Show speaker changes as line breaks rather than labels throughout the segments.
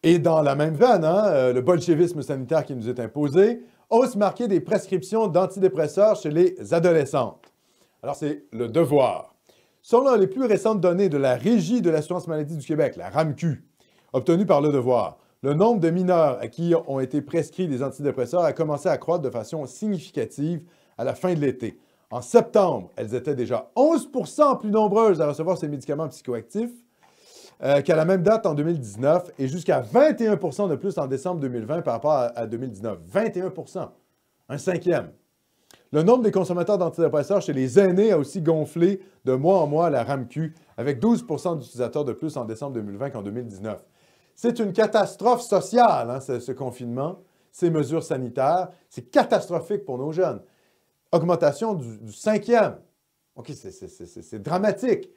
Et dans la même veine, le bolchevisme sanitaire qui nous est imposé, hausse marquée des prescriptions d'antidépresseurs chez les adolescentes. Alors, c'est Le Devoir. Selon les plus récentes données de la Régie de l'assurance maladie du Québec, la RAMQ, obtenues par Le Devoir, le nombre de mineurs à qui ont été prescrits des antidépresseurs a commencé à croître de façon significative à la fin de l'été. En septembre, elles étaient déjà 11 % plus nombreuses à recevoir ces médicaments psychoactifs qu'à la même date en 2019 et jusqu'à 21 % de plus en décembre 2020 par rapport à 2019. 21 %, un cinquième. Le nombre des consommateurs d'antidépresseurs chez les aînés a aussi gonflé de mois en mois à la RAMQ, avec 12 % d'utilisateurs de plus en décembre 2020 qu'en 2019. C'est une catastrophe sociale, ce confinement, ces mesures sanitaires. C'est catastrophique pour nos jeunes. Augmentation du cinquième. OK, c'est dramatique.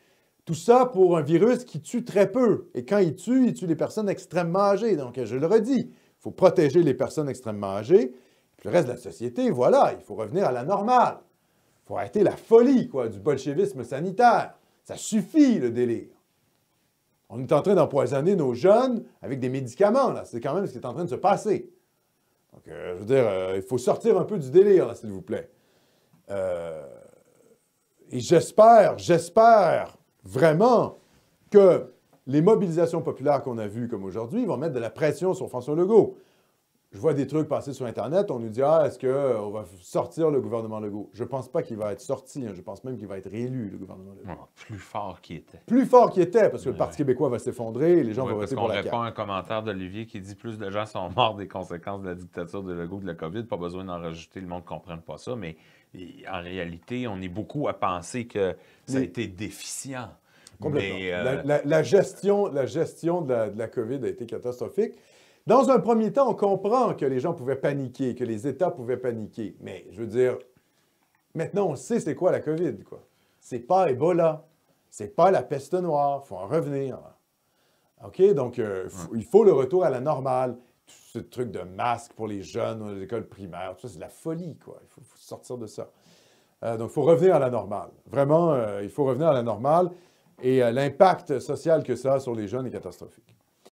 Tout ça pour un virus qui tue très peu. Et quand il tue les personnes extrêmement âgées. Donc, je le redis, il faut protéger les personnes extrêmement âgées. Puis le reste de la société, voilà, il faut revenir à la normale. Il faut arrêter la folie, du bolchevisme sanitaire. Ça suffit, le délire. On est en train d'empoisonner nos jeunes avec des médicaments, là. C'est quand même ce qui est en train de se passer. Donc, je veux dire, il faut sortir un peu du délire, là, s'il vous plaît. Et j'espère vraiment que les mobilisations populaires qu'on a vues comme aujourd'hui vont mettre de la pression sur François Legault. Je vois des trucs passer sur Internet, on nous dit « Ah, est-ce qu'on va sortir le gouvernement Legault? » Je ne pense pas qu'il va être sorti, je pense même qu'il va être réélu, le gouvernement Legault.
Plus fort qu'il était.
Plus fort qu'il était, parce que le Parti québécois va s'effondrer et les gens vont voter pour la CAQ.
Parce qu'on répond à un commentaire d'Olivier qui dit « Plus de gens sont morts des conséquences de la dictature de Legault de la COVID, pas besoin d'en rajouter, le monde ne comprenne pas ça. » Mais en réalité, on est beaucoup à penser que ça a été déficient.
Complètement. Mais, la gestion de la COVID a été catastrophique. Dans un premier temps, on comprend que les gens pouvaient paniquer, que les États pouvaient paniquer. Mais, je veux dire, maintenant, on sait c'est quoi la COVID, C'est pas Ebola. C'est pas la peste noire. Il faut en revenir. OK? Donc, il faut le retour à la normale. Tout ce truc de masque pour les jeunes dans les écoles primaires, tout ça, c'est de la folie, Il faut sortir de ça. Donc, il faut revenir à la normale. Vraiment, il faut revenir à la normale. Et l'impact social que ça a sur les jeunes est catastrophique.